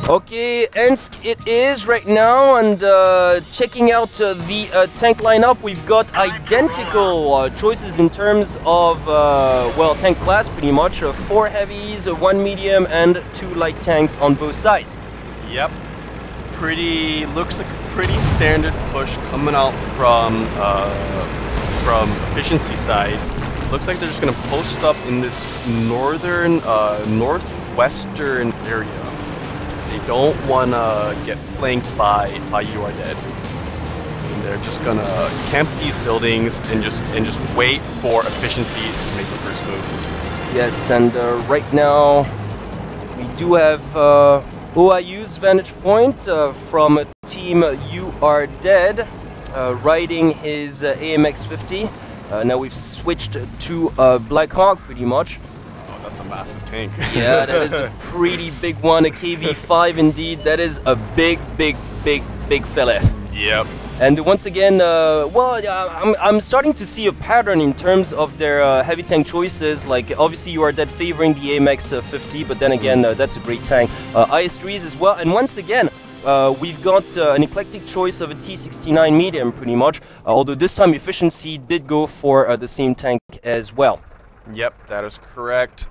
Okay, Ensk it is right now, and checking out the tank lineup, we've got identical choices in terms of, well, tank class pretty much. 4 heavies, 1 medium, and 2 light tanks on both sides. Yep. Looks like a pretty standard push coming out from efficiency side. Looks like they're just gonna post up in this northwestern area. They don't want to get flanked by You Are Dead. And they're just gonna camp these buildings and just wait for efficiency to make the first move. Yes, and right now we do have OIU's vantage point from team You Are Dead, riding his AMX-50. Now we've switched to Blackhawk pretty much. That's a massive tank. Yeah, that is a pretty big one, a KV-5 indeed. That is a big fella. Yep. And once again, well, I'm starting to see a pattern in terms of their heavy tank choices. Like, obviously, You Are Dead favoring the AMX-50, but then again, that's a great tank. IS-3s as well, and once again, we've got an eclectic choice of a T-69 medium, pretty much. Although this time, efficiency did go for the same tank as well. Yep, that is correct.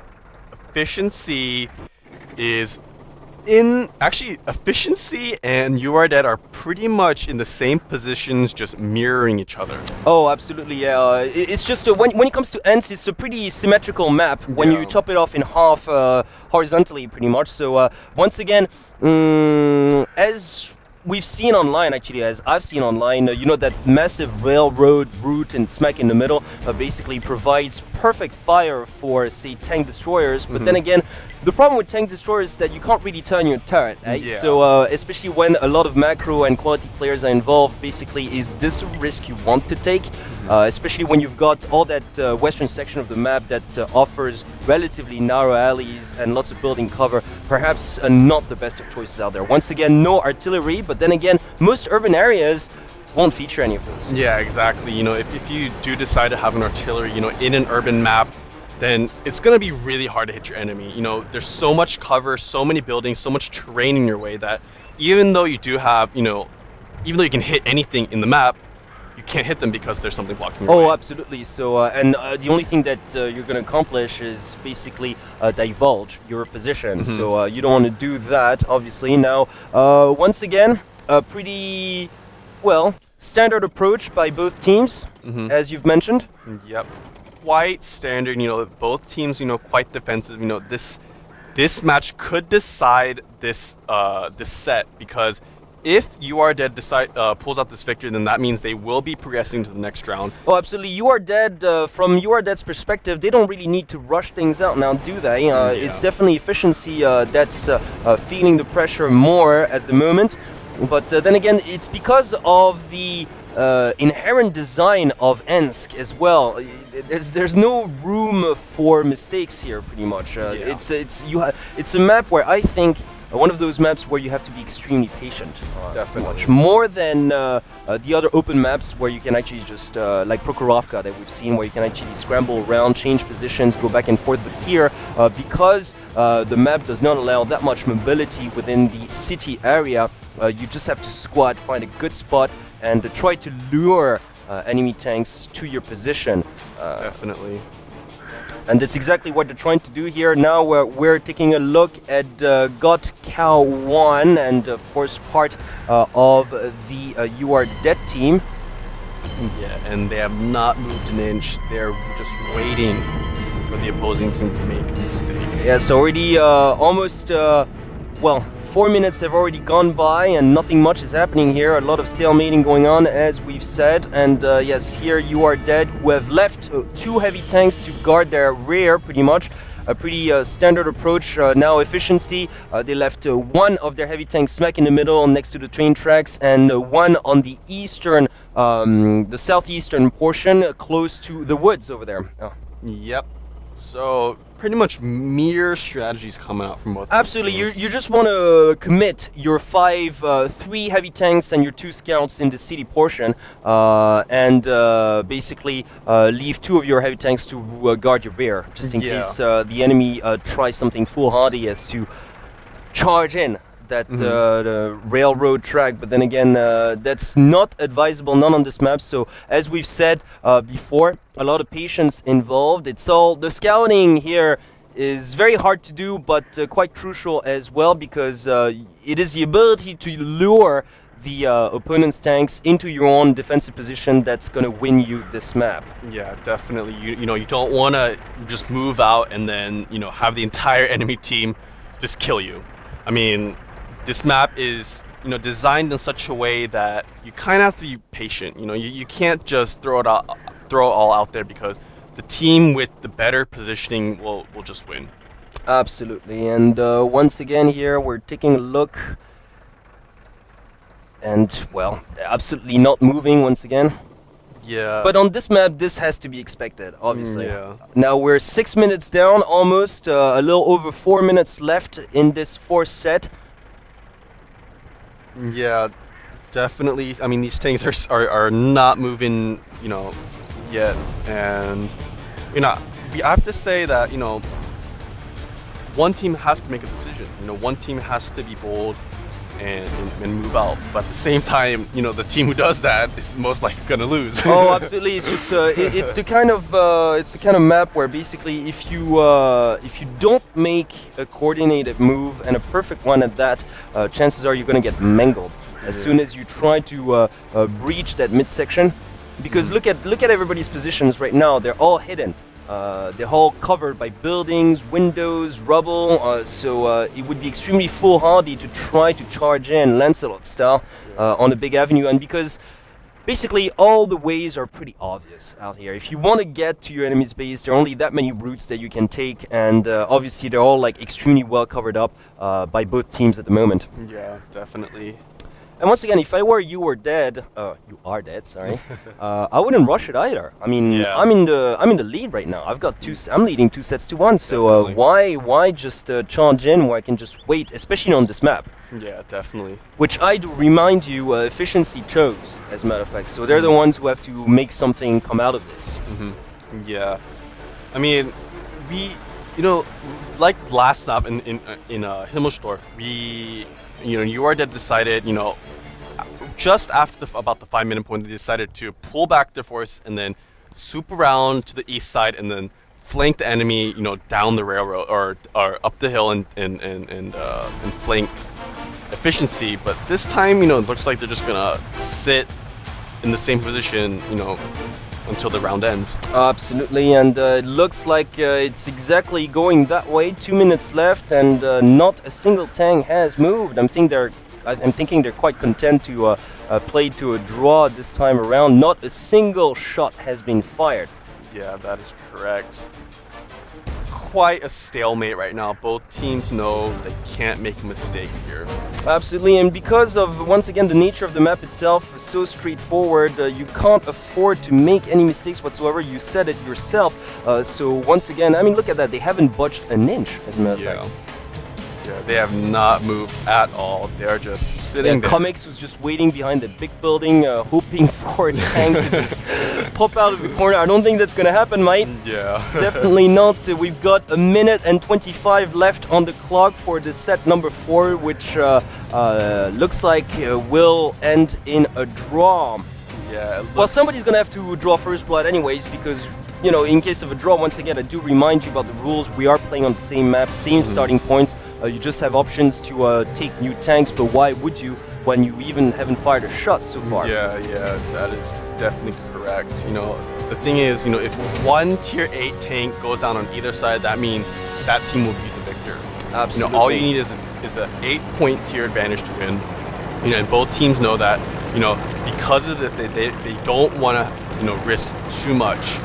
Efficiency and You Are Dead are pretty much in the same positions, just mirroring each other. Oh, absolutely, yeah. It's just when it comes to Ensk, it's a pretty symmetrical map when you chop it off in half horizontally, pretty much. So once again, as we've seen online, actually, as I've seen online, you know, that massive railroad route and smack in the middle basically provides perfect fire for, say, tank destroyers. But then again, the problem with tank destroyers is that you can't really turn your turret, right? Yeah. So especially when a lot of macro and quality players are involved, basically, is this a risk you want to take? Especially when you've got all that western section of the map that offers relatively narrow alleys and lots of building cover, perhaps not the best of choices out there. Once again, no artillery, but then again, most urban areas won't feature any of those. Yeah, exactly. You know, if you do decide to have an artillery, you know, in an urban map, then it's going to be really hard to hit your enemy. You know, there's so much cover, so many buildings, so much terrain in your way that even though you do have, you know, even though you can hit anything in the map, you can't hit them because there's something blocking your way. Oh, absolutely. So, and the only thing that you're going to accomplish is basically divulge your position. So you don't want to do that, obviously. Now, once again, a pretty, well, standard approach by both teams, as you've mentioned. Yep. Quite standard, you know, both teams, you know, quite defensive. You know, this match could decide this this set, because if You Are Dead pulls out this victory, then that means they will be progressing to the next round. Oh, absolutely. You Are Dead, from You Are Dead's perspective, they don't really need to rush things out now, do they? It's definitely efficiency that's feeling the pressure more at the moment. But then again, it's because of the inherent design of Ensk as well. There's no room for mistakes here, pretty much. It's a map where I think one of those maps where you have to be extremely patient. Definitely. More than the other open maps where you can actually just, like Prokhorovka that we've seen, where you can actually scramble around, change positions, go back and forth. But here, because the map does not allow that much mobility within the city area, you just have to squat, find a good spot, and try to lure enemy tanks to your position. Definitely. And that's exactly what they're trying to do here. Now we're taking a look at Got Cow 1, and of course part of the You Are Dead team. Yeah, and they have not moved an inch. They're just waiting for the opposing team to make a mistake. Yeah, so already almost, well, 4 minutes have already gone by and nothing much is happening here. A lot of stalemating going on, as we've said. And yes, here You Are Dead, who have left 2 heavy tanks to guard their rear, pretty much. A pretty standard approach. Now efficiency, they left 1 of their heavy tanks smack in the middle next to the train tracks, and 1 on the eastern, the southeastern portion, close to the woods over there. Yep. So pretty much mirror strategies coming out from both. Absolutely, you just want to commit your 3 heavy tanks and your 2 scouts in the city portion, and basically leave 2 of your heavy tanks to guard your rear, just in case the enemy tries something foolhardy as to charge in that the railroad track, but then again, that's not advisable, none on this map. So as we've said before, a lot of patience involved. It's all the scouting here is very hard to do, but quite crucial as well, because it is the ability to lure the opponent's tanks into your own defensive position that's going to win you this map. Yeah, definitely. You know, you don't want to just move out and then, you know, have the entire enemy team just kill you. I mean, this map is, you know, designed in such a way that you kind of have to be patient. You know, you can't just throw it all out there, because the team with the better positioning will just win. Absolutely. And once again here, we're taking a look. And, well, absolutely not moving once again. Yeah. But on this map, this has to be expected, obviously. Yeah. Now we're 6 minutes down, almost. A little over 4 minutes left in this fourth set. Yeah, definitely. I mean, these tanks are not moving, you know, yet. And, you know, I have to say that, you know, one team has to make a decision. You know, one team has to be bold and move out. But at the same time, you know, the team who does that is most likely going to lose. Oh, absolutely. It's just it's the kind of map where basically if you don't make a coordinated move, and a perfect one at that, chances are you're going to get mangled as soon as you try to breach that midsection. Because look at everybody's positions right now. They're all hidden. They're all covered by buildings, windows, rubble, so it would be extremely foolhardy to try to charge in Lancelot style on a big avenue. And because basically all the ways are pretty obvious out here. If you want to get to your enemy's base, there are only that many routes that you can take, and obviously they're all like extremely well covered up by both teams at the moment. Yeah, definitely. And once again, if I were you or dead, you are dead, sorry. I wouldn't rush it either. I mean, Yeah. I'm in the lead right now. I'm leading 2 sets to 1. So why just charge in where I can just wait, especially on this map? Yeah, definitely. Which I do remind you, efficiency chose, as a matter of fact. So they're the ones who have to make something come out of this. Yeah, I mean, you know, like last stop in Himmelsdorf, You Are Dead decided, you know, just after about the 5-minute point, they decided to pull back their force and then swoop around to the east side and then flank the enemy, you know, down the railroad or up the hill and flank efficiency. But this time, you know, it looks like they're just gonna sit in the same position, you know, until the round ends. Absolutely, and it looks like it's exactly going that way. 2 minutes left, and not a single tank has moved. I'm thinking they're quite content to play to a draw this time around. Not a single shot has been fired. Yeah, that is correct. Quite a stalemate right now. Both teams know they can't make a mistake here. Absolutely, and because of, once again, the nature of the map itself is so straightforward, you can't afford to make any mistakes whatsoever. You said it yourself. So once again, I mean, look at that. They haven't budged an inch, as a matter of fact. Yeah, they have not moved at all. They're just sitting there. Comics was just waiting behind the big building, hoping for a tank to just pop out of the corner. I don't think that's gonna happen, mate. Yeah. Definitely not. We've got 1 minute and 25 left on the clock for the set number 4, which looks like will end in a draw. Yeah. Well, somebody's gonna have to draw first blood anyways, because, you know, in case of a draw, once again, I do remind you about the rules. We are playing on the same map, same starting points. You just have options to take new tanks, but why would you when you even haven't fired a shot so far? Yeah, that is definitely correct. You know, the thing is, you know, if one tier 8 tank goes down on either side, that means that team will be the victor. Absolutely. You know, all you need is an 8-point tier advantage to win. You know, and both teams know that. You know, because of that, they don't want to, you know, risk too much.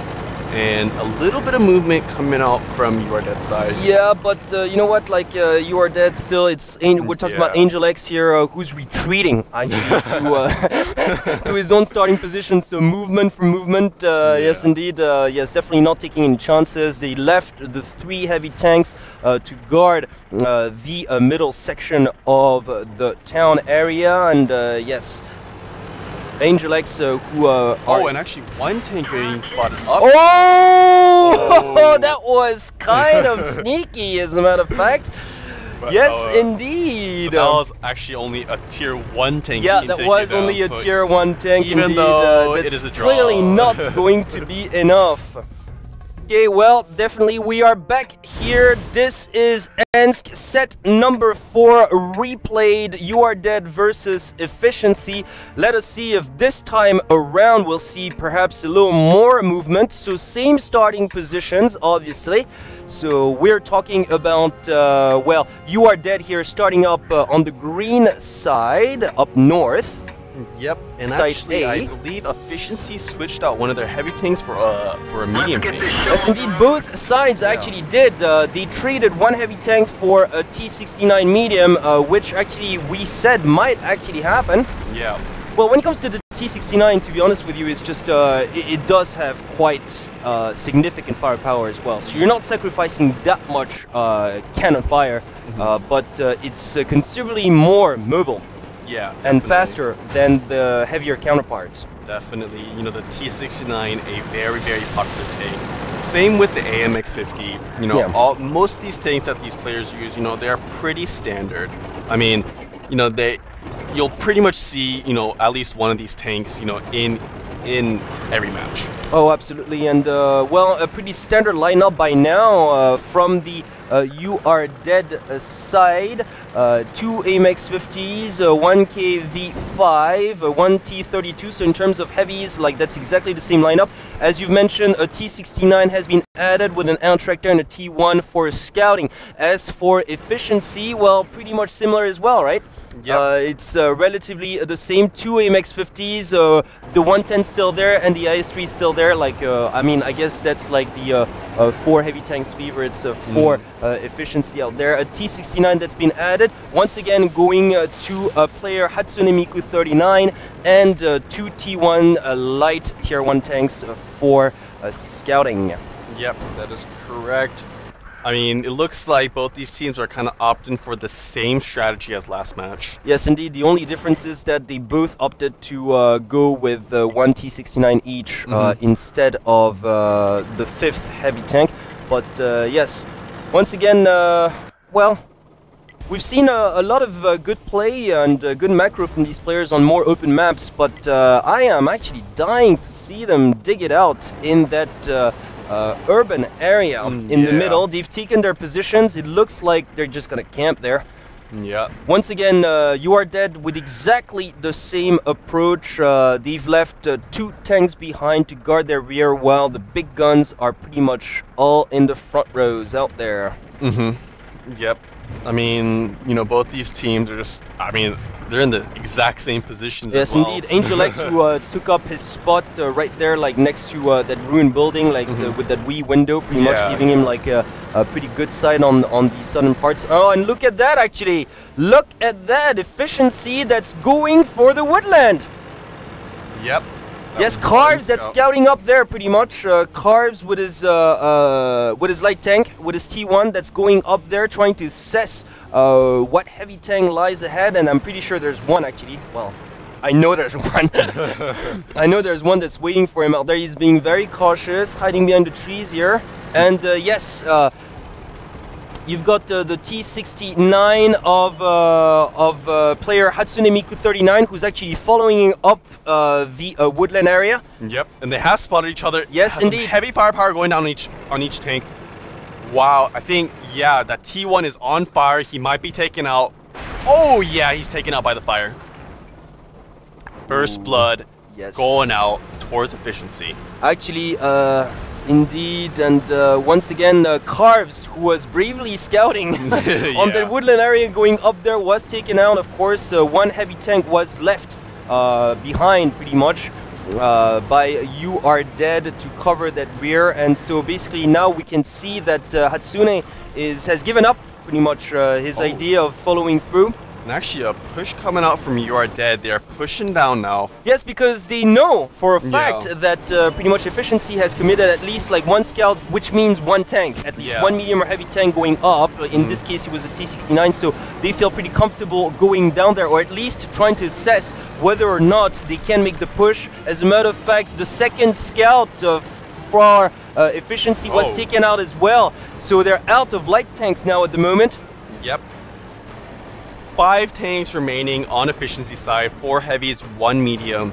And a little bit of movement coming out from You Are Dead side. Yeah, but you know what? Like You Are Dead still. We're talking about Angel X here, who's retreating to his own starting position. So movement for movement. Yes, indeed. Yes, definitely not taking any chances. They left the 3 heavy tanks to guard the middle section of the town area, and yes. Angel X, who and actually one tank being spotted up. Oh! That was kind of sneaky, as a matter of fact. But, yes, indeed. indeed. that was actually only a tier 1 tank. Yeah, that was only a tier 1 tank. Even indeed, though that's it is a draw. clearly not going to be enough. Okay, well, definitely we are back here. This is Ensk set number 4 replayed. You Are Dead versus Efficiency. Let us see if this time around we'll see perhaps a little more movement. So same starting positions, obviously. So we're talking about, well, You Are Dead here starting up on the green side, up north. Yep, and Site actually, A. I believe Efficiency switched out one of their heavy tanks for a medium tank. Yes, indeed, both sides actually did. They traded one heavy tank for a T69 medium, which actually we said might actually happen. Yeah. Well, when it comes to the T69, to be honest with you, it's just it does have quite significant firepower as well. So you're not sacrificing that much cannon fire, but it's considerably more mobile. Yeah, and faster than the heavier counterparts. Definitely, you know, the T69, a very, very popular tank. Same with the AMX50. You know, most of these tanks that these players use, you know, they are pretty standard. I mean, you know, you'll pretty much see, you know, at least one of these tanks, you know, in every match. Oh, absolutely, and well, a pretty standard lineup by now from the You Are Dead side. 2 AMX50s, 1 KV5, 1 T32. So in terms of heavies, like that's exactly the same lineup. As you've mentioned, a T69 has been added with an L-Tractor and a T1 for scouting. As for efficiency, well, pretty much similar as well, right? Yeah. It's relatively the same. 2 AMX50s, the 110 still there and the IS-3 still there. Like, I mean, I guess that's like the 4 heavy tanks favorites for efficiency out there. A T69 that's been added. Once again, going to player Hatsune Miku 39 and 2 T1 light tier 1 tanks for scouting. Yep, that is correct. I mean, it looks like both these teams are kind of opting for the same strategy as last match. Yes, indeed. The only difference is that they both opted to go with 1 T69 each instead of the 5th heavy tank. But yes, once again, well, we've seen a lot of good play and good macro from these players on more open maps, but I am actually dying to see them dig it out in that urban area in the middle. They've taken their positions. It looks like they're just gonna camp there. Yeah. Once again, You Are Dead with exactly the same approach. They've left 2 tanks behind to guard their rear, while the big guns are pretty much all in the front rows out there. Yep. I mean, you know, both these teams are just, I mean, they're in the exact same positions yes, as well. indeed. Angel X, who took up his spot right there, like next to that ruined building, like with that wee window, pretty much giving him like a pretty good sight on the southern parts. Oh, and look at that, actually. Look at that efficiency that's going for the woodland. Yep. Yes, Carves, that's scouting up there pretty much. Carves with his light tank, with his T1, that's going up there trying to assess what heavy tank lies ahead, and I'm pretty sure there's one actually. Well, I know there's one. I know there's one that's waiting for him out there. He's being very cautious, hiding behind the trees here. And yes, you've got the T69 of player Hatsune Miku 39, who's actually following up the woodland area. Yep, and they have spotted each other. Yes, indeed. Heavy firepower going down on each tank. Wow, I think, yeah, that T1 is on fire. He might be taken out. Oh, yeah, he's taken out by the fire. First blood going out towards efficiency. Actually, indeed, and once again, Carves, who was bravely scouting on the woodland area going up there, was taken out. Of course, 1 heavy tank was left behind pretty much by You Are Dead to cover that rear. And so basically now we can see that Hatsune has given up pretty much his idea of following through. And actually a push coming out from You Are Dead. They are pushing down now. Yes, because they know for a fact that pretty much efficiency has committed at least like 1 scout, which means 1 tank, at least 1 medium or heavy tank going up. In this case it was a T69, so they feel pretty comfortable going down there, or at least trying to assess whether or not they can make the push. As a matter of fact, the 2nd scout for efficiency was taken out as well, so they're out of light tanks now at the moment. Yep. 5 tanks remaining on efficiency side, 4 heavies, 1 medium.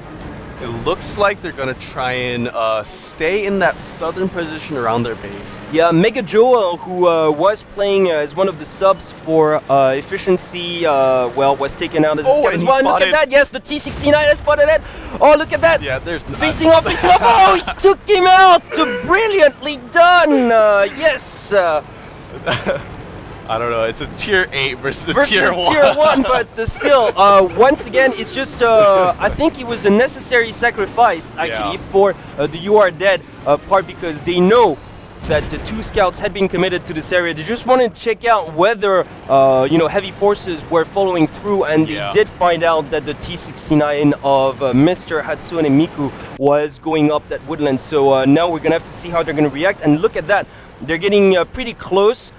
It looks like they're gonna try and stay in that southern position around their base. Yeah, Mega Joel, who was playing as one of the subs for efficiency, well, was taken out as Oh, a and he one. Look spotted- at that, yes, the T-69 has spotted it. Oh, look at that. Yeah, there's Facing off, facing off. Oh, he took him out. Brilliantly done. Yes. I don't know. It's a tier 8 versus a Versus tier 1. tier 1, but still, once again, it's just, I think it was a necessary sacrifice, actually, Yeah. for the You Are Dead part, because they know that the 2 scouts had been committed to this area. They just wanted to check out whether, you know, heavy forces were following through, and Yeah. they did find out that the T-69 of Mr. Hatsune Miku was going up that woodland. So now we're going to have to see how they're going to react. And look at that. They're getting pretty close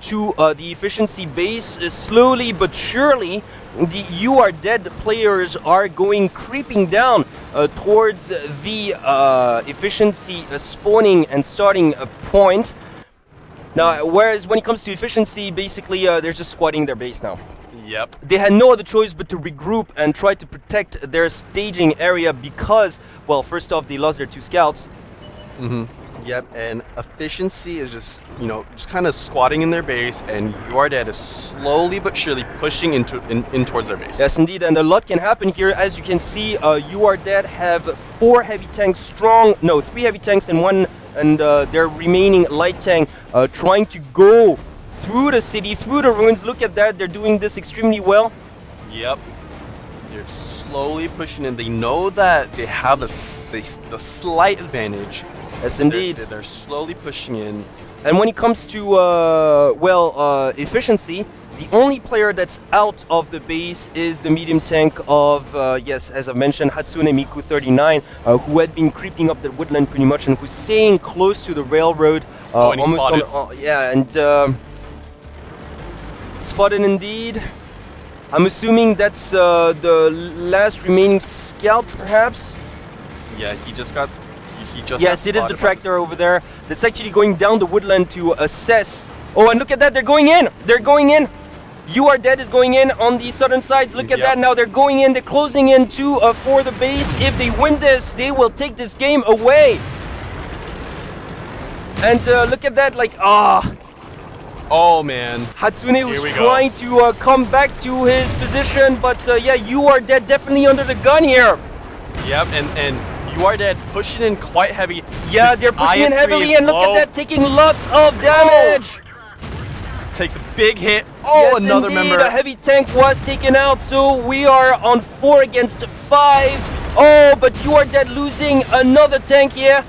to the efficiency base. Slowly but surely, the You Are Dead players are going creeping down towards the efficiency spawning and starting point. Now, whereas when it comes to efficiency, basically they're just squatting their base now. Yep. They had no other choice but to regroup and try to protect their staging area because, well, first off, they lost their 2 scouts. Yep, and efficiency is just, you know, just kind of squatting in their base, and You Are Dead is slowly but surely pushing in towards their base. Yes, indeed, and a lot can happen here. As you can see, You Are Dead have 4 heavy tanks strong, no, 3 heavy tanks and 1, and their remaining light tank trying to go through the city, through the ruins. Look at that, they're doing this extremely well. Yep. They're slowly pushing in. They know that they have the slight advantage. Yes, indeed. They're slowly pushing in. And when it comes to, efficiency, the only player that's out of the base is the medium tank of, yes, as I mentioned, Hatsune Miku 39, who had been creeping up the woodland pretty much and who's staying close to the railroad. And he almost spotted. yeah, and spotted indeed. I'm assuming that's the last remaining scout, perhaps? Yeah, he just got. Yes, it is the tractor over there that's actually going down the woodland to assess. Oh, and look at that, they're going in! They're going in! You Are Dead is going in on the southern sides. Look at Yep. that, now they're going in, they're closing in for the base. If they win this, they will take this game away. And look at that, like, Oh man. Hatsune was we go. trying to come back to his position, but yeah, You Are Dead definitely under the gun here. Yep, and You Are Dead pushing in quite heavy. Yeah, His they're pushing in IS-3 heavily, is and look low. at that, taking lots of damage. Takes a big hit. Oh, Yes, another indeed, member. a heavy tank was taken out, so we are on 4 against 5. Oh, but You Are Dead losing another tank here.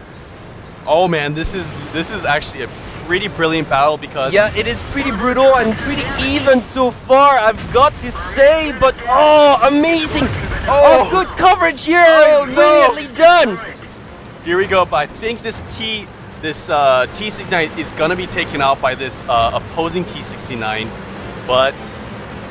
Oh man, this is actually a pretty brilliant battle because Yeah, it is pretty brutal and pretty even so far, I've got to say, but oh, amazing. Oh, good coverage here. Oh, no. Brilliantly done. here we go. But I think this T-69 is gonna be taken out by this opposing T-69, but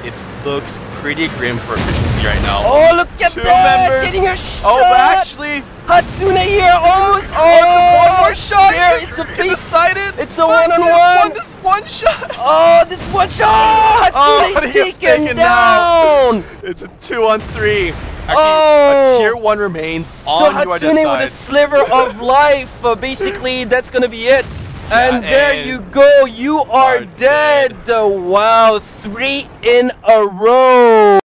it looks pretty grim for efficiency right now. Oh, look at 2 that. members. Getting a shot. Oh, but actually, Hatsune here almost. one more shot. There, it's a It face. decided. It's a one-on-one. This one shot. Oh, this one shot! Oh, Hatsune's he's taken taken down! It's a 2-on-3. Actually, Oh. a tier 1 remains So on You Are Dead Hatsune with a side. sliver of life, basically, that's gonna be it. And there and you go, You Are are dead. dead. Wow, 3 in a row.